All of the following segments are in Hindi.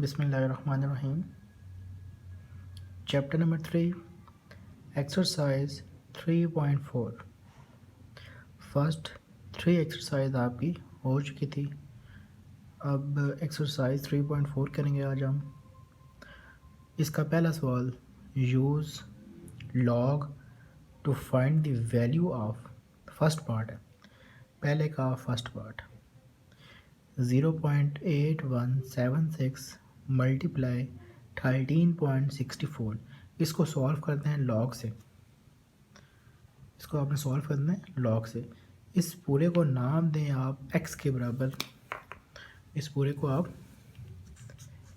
Bismillahirrahmanirrahim. Chapter number 3, Exercise 3.4. First 3 exercise आपकी हो चुकी थी। अब एक्सरसाइज 3.4 करेंगे आज हम। इसका पहला सवाल, use log to find the value of, first part है, पहले का फर्स्ट पार्ट 0.8176 मल्टीप्लाई 13.64। इसको सॉल्व करते हैं लॉग से। इसको आपने सॉल्व करना है लॉग से। इस पूरे को नाम दें आप x के बराबर। इस पूरे को आप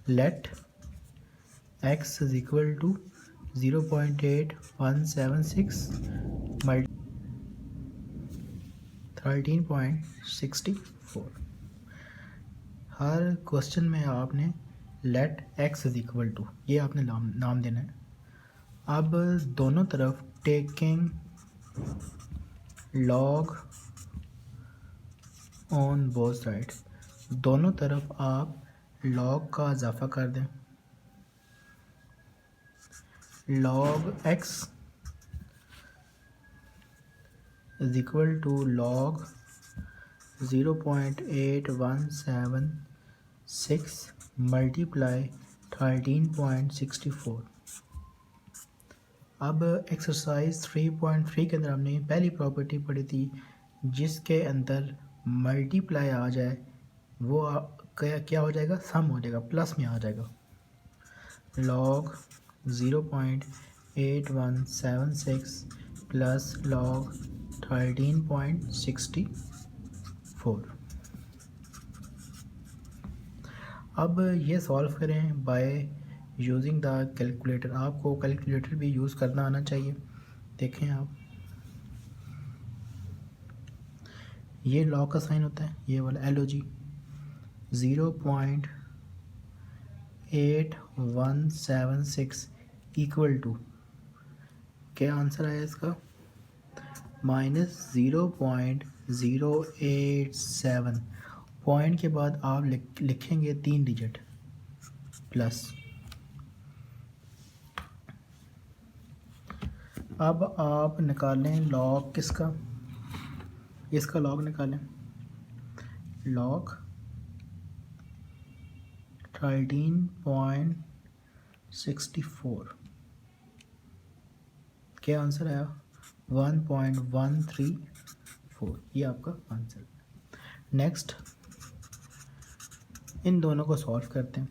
let x is equal to 0.8176 multi 13.64। हर क्वेश्चन में आपने let x is equal to, ये आपने नाम देना है। अब दोनों तरफ taking log on both side, दोनों तरफ आप लॉग का इजाफा कर दें। Log x is equal to log 0.8176 multiply 13.64। अब एक्सरसाइज 3.3 के अंदर हमने पहली प्रॉपर्टी पढ़ी थी, जिसके अंदर मल्टीप्लाई आ जाए वो क्या हो जाएगा, सम हो जाएगा, प्लस में आ जाएगा। Log 0.8176 plus log 13.64। अब ये सॉल्व करें बाय यूजिंग द कैलकुलेटर। आपको कैलकुलेटर भी यूज़ करना आना चाहिए। देखें आप, ये लॉग का साइन होता है, ये वाला LOG 0.8176 इक्वल टू, क्या आंसर आया इसका, -0.087। पॉइंट के बाद आप लिखेंगे 3 डिजिट प्लस। अब आप निकालें लॉग किसका, इसका लॉग निकालें। लॉग 13.64, क्या आंसर आया, 1.134। ये आपका आंसर। नेक्स्ट इन दोनों को सॉल्व करते हैं।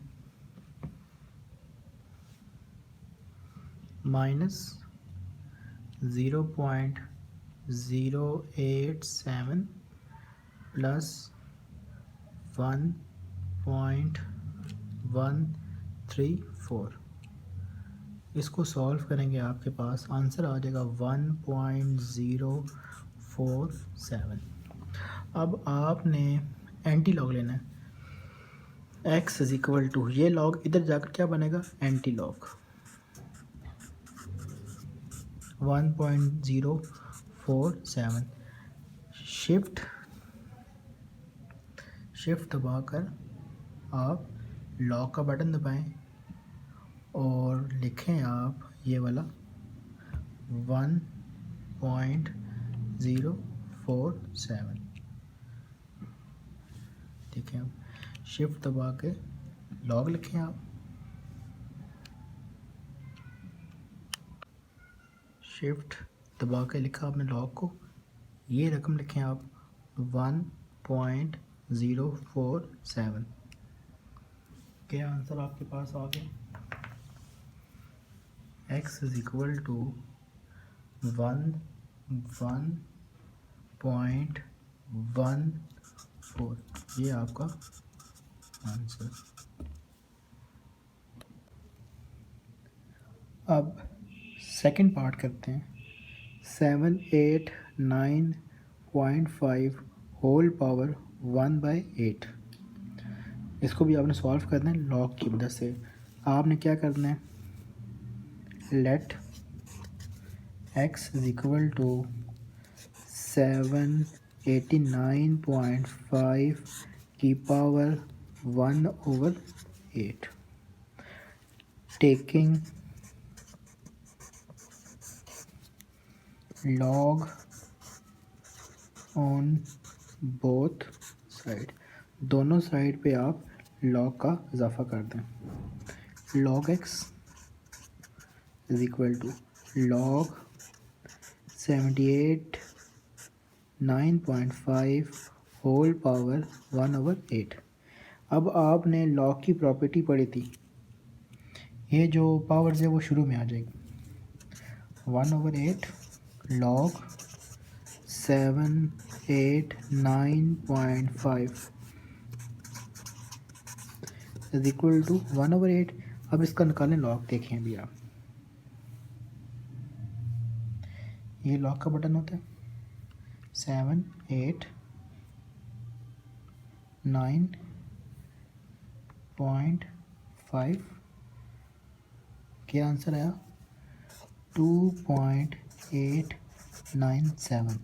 -0.087 प्लस 1.134। इसको सॉल्व करेंगे, आपके पास आंसर आ जाएगा 1.047। अब आपने एंटी लॉग लेना है। x इज इक्वल टू, ये लॉग इधर जाकर क्या बनेगा, एंटी लॉग 1.047। शिफ्ट दबाकर आप लॉग का बटन दबाएं और लिखें आप ये वाला 1.047। देखें आप, शिफ्ट दबा के लॉग लिखें आप, शिफ्ट दबा के लिखा आपने लॉग को, ये रकम लिखें आप 1.047। क्या आंसर आपके पास आ गया, x इज इक्वल टू 1.14। ये आपका आंसर। अब सेकंड पार्ट करते हैं। 789.5 होल पावर 1/8। इसको भी आपने सॉल्व करना है लॉग की मदद से। आपने क्या करना है, let x is equal to 789.5 की power 1/8। taking log on both side, दोनों साइड पे आप log का इजाफा कर दें। log x is equal to log 78 9.5 whole power 1/8। अब आपने log की प्रॉपर्टी पढ़ी थी, ये जो पावर्स है वो शुरू में आ जाएगी। 1/8 log 789.5 इज इक्वल टू 1/8। अब इसका निकालें लॉग, देखें अभी आप, ये लॉग का बटन होता है 789.5, क्या आंसर आया 2.897।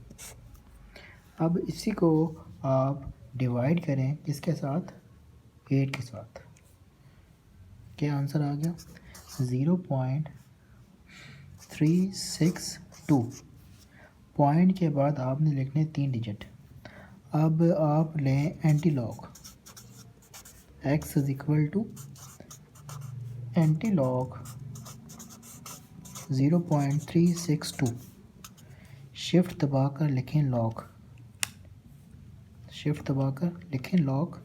अब इसी को आप डिवाइड करें किसके साथ, 8 के साथ, क्या आंसर आ गया 0.362। पॉइंट के बाद आपने लिखने 3 डिजिट। अब आप लें anti log, x is equal to anti log 0.362। Shift दबाकर लिखें लॉग, शिफ्ट दबाकर लिखें लॉग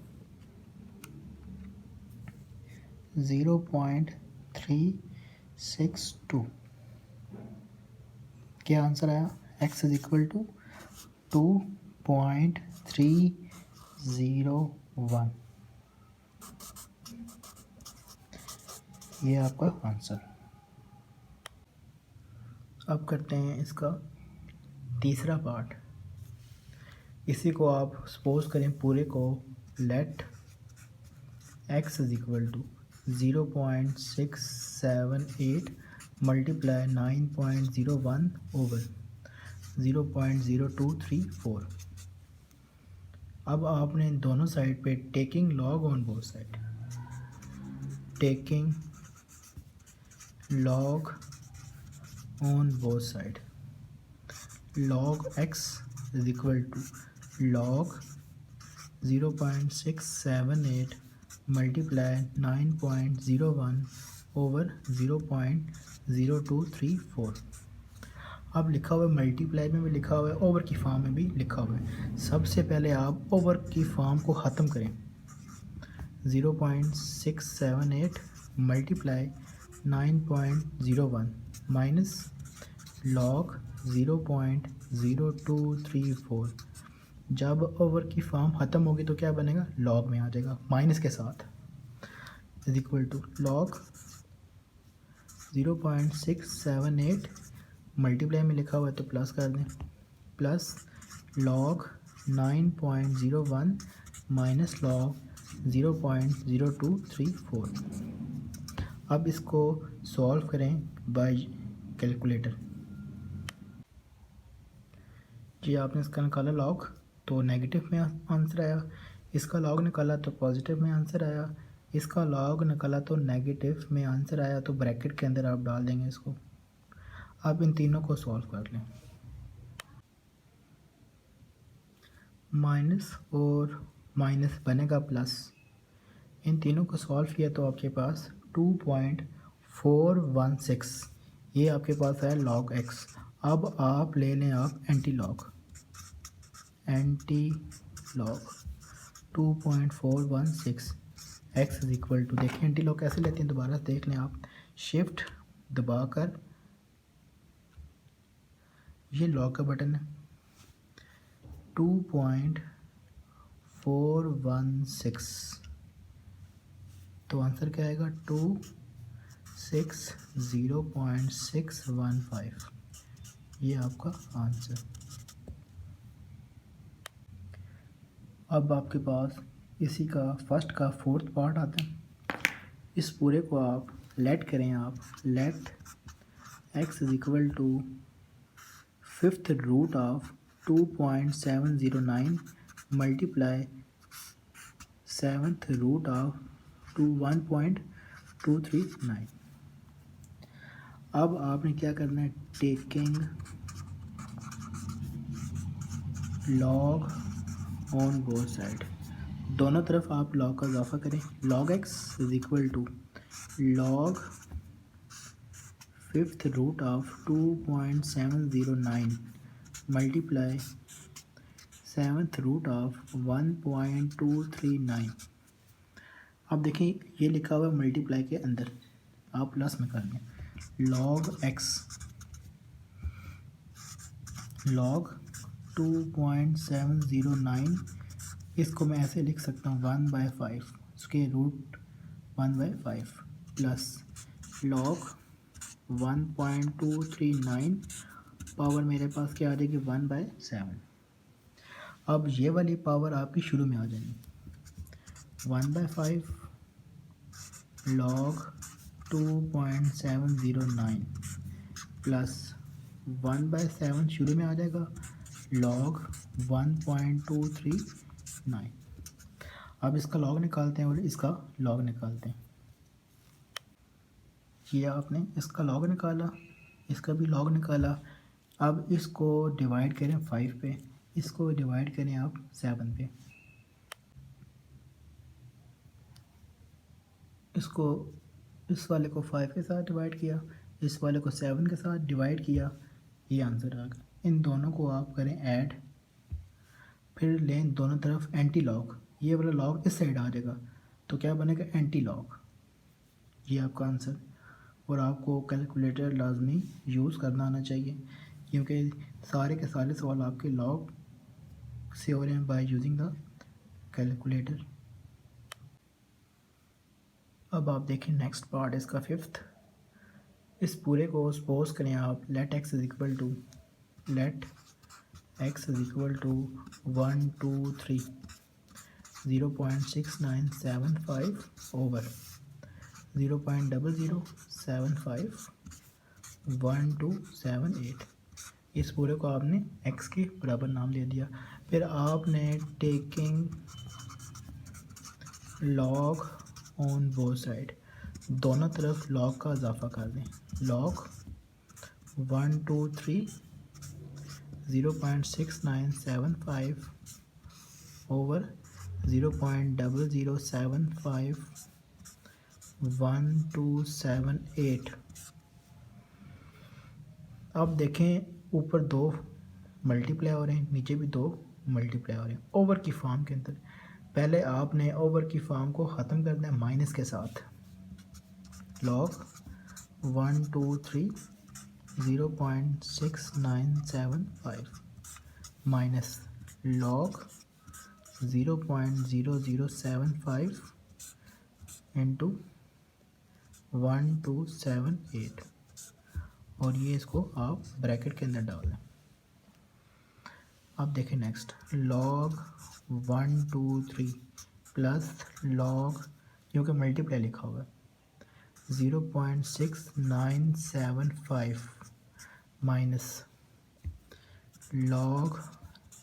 0.362। क्या आंसर आया, x इज इक्वल टू 2.301। ये आपका आंसर। अब करते हैं इसका तीसरा पार्ट। इसी को आप सपोज करें पूरे को, let x is equal to 0.678 multiply 9.01 over 0.0234। अब आपने दोनों साइड पे taking log on both side, टेकिंग log on both side, log x is equal to log 0.678 multiply 9.01 over 0.0234। अब लिखा हुआ है मल्टीप्लाई में भी लिखा हुआ है, ओवर की फॉर्म में भी लिखा हुआ है। सबसे पहले आप ओवर की फॉर्म को ख़त्म करें, 0.678 मल्टीप्लाई 9.01 माइनस लॉग 0.0234। जब ओवर की फॉर्म ख़त्म होगी तो क्या बनेगा, लॉग में आ जाएगा माइनस के साथ, is equal to log 0.678 multiply में लिखा हुआ है तो प्लस कर दें, प्लस लॉग 9.01 माइनस लॉग 0.0234। अब इसको सॉल्व करें बाय कैलकुलेटर। जी आपने इसका निकाला लॉग तो नेगेटिव में आंसर आया, इसका लॉग निकाला तो पॉजिटिव में आंसर आया, इसका लॉग निकाला तो नेगेटिव में आंसर आया, तो ब्रैकेट के अंदर आप डाल देंगे इसको। अब इन तीनों को सॉल्व कर लें, माइनस और माइनस बनेगा प्लस, इन तीनों को सॉल्व किया तो आपके पास 2.416 ये आपके पास है लॉग x। अब आप ले लें आप anti log 2.416 x is equal to, देखें एंटी लॉग कैसे लेते हैं दोबारा देख लें आप, शिफ्ट दबाकर, ये लॉग का बटन है 2.416, तो आंसर क्या आएगा 260.615। ये आपका आंसर। अब आपके पास इसी का फर्स्ट का फोर्थ पार्ट आता है। इस पूरे को आप लेट करें, आप let x is equal to 5th root of 2.709 multiply 7th root of 1.239। अब आपने क्या करना है, taking log on both side, दोनों तरफ आप लॉग का इजाफा करें। Log x is equal to log fifth root of 2.709 multiply seventh root of 1.239। अब देखिए ये लिखा हुआ है मल्टीप्लाई के अंदर, आप प्लस में कर लें। लॉग एक्स लॉग 2.709, इसको मैं ऐसे लिख सकता हूँ 1/5, उसके रूट 1/5 प्लस लॉग 1.239 पावर मेरे पास क्या आ जाएगी 1/7। अब ये वाली पावर आपकी शुरू में आ जाएगी 1/5 लॉग 2.709 प्लस 1/7 शुरू में आ जाएगा लॉग 1.239। अब इसका लॉग निकालते हैं और इसका लॉग निकालते हैं। ये आपने इसका लॉग निकाला, इसका भी लॉग निकाला। अब इसको डिवाइड करें 5 पे, इसको डिवाइड करें आप 7 पे। इसको इस वाले को 5 के साथ डिवाइड किया, इस वाले को 7 के साथ डिवाइड किया, ये आंसर आ गया। इन दोनों को आप करें ऐड, फिर लें दोनों तरफ एंटी लॉग, ये वाला लॉग इस साइड आ जाएगा तो क्या बनेगा एंटी लॉग। ये आपका आंसर। और आपको कैलकुलेटर लाजमी यूज़ करना आना चाहिए क्योंकि सारे के सारे सवाल आपके लॉग से हो रहे हैं बाय यूजिंग द कैलकुलेटर। अब आप देखें नेक्स्ट पार्ट इसका फिफ्थ। इस पूरे को सपोज करें आप let x is equal to 1 2 3 0.6975 over 0.0075 1278। इस पूरे को आपने x के बराबर नाम ले दिया। फिर आपने taking log on both side, दोनों तरफ लॉग का इजाफा कर दें। Log 123 0.6975 over 0.0075 1278। अब देखें ऊपर 2 मल्टीप्लाई हो रहे हैं, नीचे भी 2 मल्टीप्लाई हो रहे हैं ओवर की फॉर्म के अंदर। पहले आपने ओवर की फॉर्म को ख़त्म करना है माइनस के साथ। लॉग 123 0.6975 माइनस लॉग 0.0075 इंटू 1278 और ये इसको आप ब्रैकेट के अंदर डाल दें। अब देखें नेक्स्ट लॉग 123 प्लस लॉग, क्योंकि मल्टीप्लाई लिखा हुआ है, 0.6975 माइनस लॉग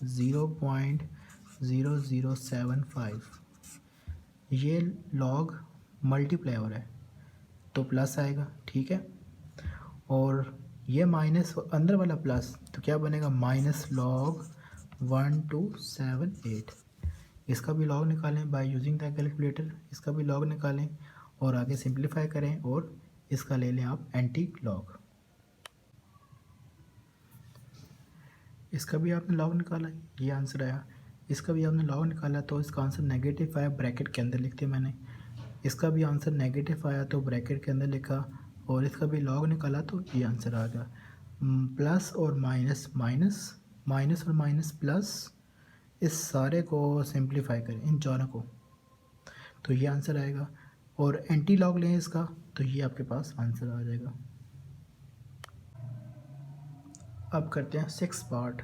0.0075। ये लॉग मल्टीप्लाई हो रहा है तो प्लस आएगा, ठीक है। और ये माइनस अंदर वाला प्लस तो क्या बनेगा माइनस लॉग 1278। इसका भी लॉग निकालें बाय यूजिंग द कैलकुलेटर, इसका भी लॉग निकालें और आगे सिंप्लीफाई करें और इसका ले लें आप एंटी लॉग। इसका भी आपने लॉग निकाला, ये आंसर आया। इसका भी आपने लॉग निकाला तो इसका आंसर नेगेटिव आया, ब्रैकेट के अंदर लिख दिया मैंने। इसका भी आंसर नेगेटिव आया तो ब्रैकेट के अंदर लिखा और इसका भी लॉग निकाला तो ये आंसर आ गया। प्लस और माइनस, माइनस माइनस और माइनस प्लस, इस सारे को सिंप्लीफाई करें इन चारों को तो ये आंसर आएगा। और एंटी लॉग लें इसका तो ये आपके पास आंसर आ जाएगा। अब करते हैं 6 पार्ट।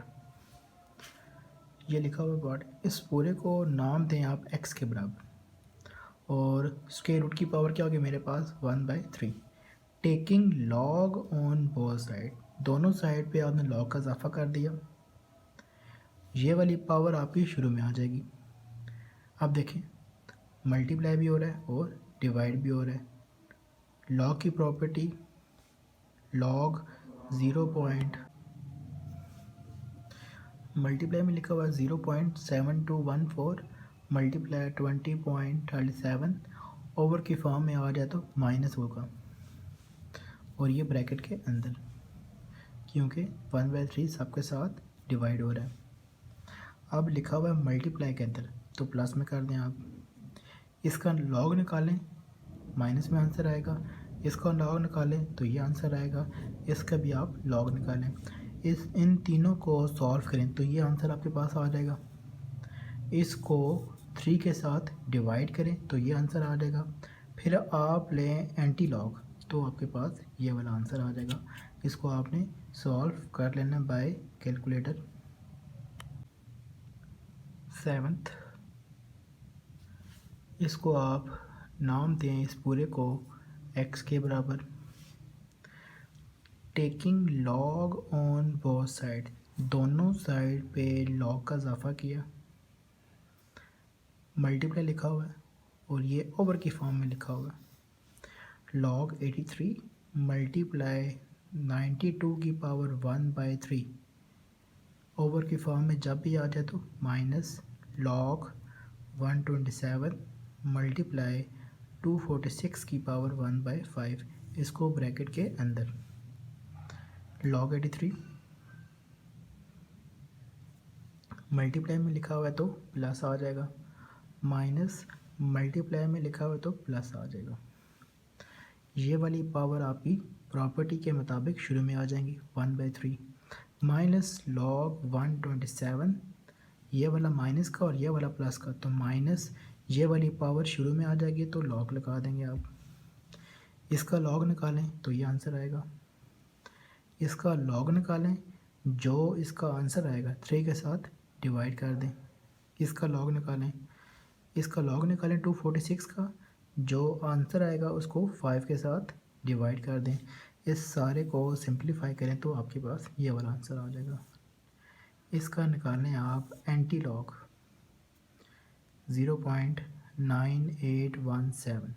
ये लिखा हुआ पार्ट, इस पूरे को नाम दें आप x के बराबर और स्क्वायर रूट की पावर क्या होगी मेरे पास 1/3। Taking log on both side, दोनों साइड पे आपने लॉग का इजाफा कर दिया, ये वाली पावर आपकी शुरू में आ जाएगी। अब देखें मल्टीप्लाई भी हो रहा है और डिवाइड भी हो रहा है। लॉग की प्रॉपर्टी लॉग 0 पॉइंट मल्टीप्लाई में लिखा हुआ है 0.7214 मल्टीप्लाई 20.37 ओवर की फॉर्म में आ जाए तो माइनस होगा और ये ब्रैकेट के अंदर, क्योंकि 1/3 सबके साथ डिवाइड हो रहा है। अब लिखा हुआ है मल्टीप्लाई के अंदर तो प्लस में कर दें आप। इसका लॉग निकालें, माइनस में आंसर आएगा। इसका लॉग निकालें तो ये आंसर आएगा। इसका भी आप लॉग निकालें, इन तीनों को सॉल्व करें तो ये आंसर आपके पास आ जाएगा। इसको 3 के साथ डिवाइड करें तो ये आंसर आ जाएगा। फिर आप लें एंटी लॉग तो आपके पास ये वाला आंसर आ जाएगा। इसको आपने सॉल्व कर लेना बाय कैलकुलेटर। 7th, इसको आप नाम दें इस पूरे को x के बराबर। Taking log on both side, दोनों साइड पे लॉग का इजाफा किया। मल्टीप्लाई लिखा हुआ है और ये ओवर की फॉर्म में लिखा हुआ है। लॉग 83 मल्टीप्लाई 92 की पावर 1/3 ओवर की फॉर्म में जब भी आ जाए तो माइनस लॉग 127 मल्टीप्लाई 246 की पावर 1/5, इसको ब्रैकेट के अंदर। लॉग 83 मल्टीप्लाई में लिखा हुआ है तो प्लस आ जाएगा, माइनस मल्टीप्लाई में लिखा हुआ है तो प्लस आ जाएगा। ये वाली पावर आपकी प्रॉपर्टी के मुताबिक शुरू में आ जाएंगी 1/3 माइनस लॉग 127, ये वाला माइनस का और ये वाला प्लस का, तो माइनस ये वाली पावर शुरू में आ जाएगी तो लॉग लगा देंगे आप। इसका लॉग निकालें तो ये आंसर आएगा। इसका लॉग निकालें, जो इसका आंसर आएगा 3 के साथ डिवाइड कर दें। इसका लॉग निकालें, इसका लॉग निकालें 246 का, जो आंसर आएगा उसको 5 के साथ डिवाइड कर दें। इस सारे को सिंप्लीफाई करें तो आपके पास ये वाला आंसर आ जाएगा। इसका निकालें आप एंटी लॉग 0.9817,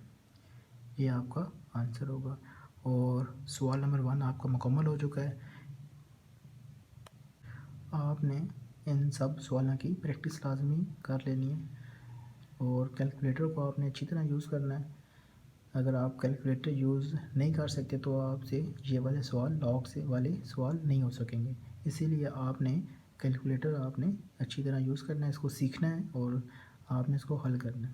ये आपका आंसर होगा। और सवाल नंबर 1 आपका मुकम्मल हो चुका है। आपने इन सब सवालों की प्रैक्टिस लाजमी कर लेनी है और कैलकुलेटर को आपने अच्छी तरह यूज़ करना है। अगर आप कैलकुलेटर यूज़ नहीं कर सकते तो आपसे ये वाले सवाल लॉग से वाले सवाल नहीं हो सकेंगे। इसीलिए आपने कैलकुलेटर आपने अच्छी तरह यूज़ करना है, इसको सीखना है और आपने इसको हल करना है।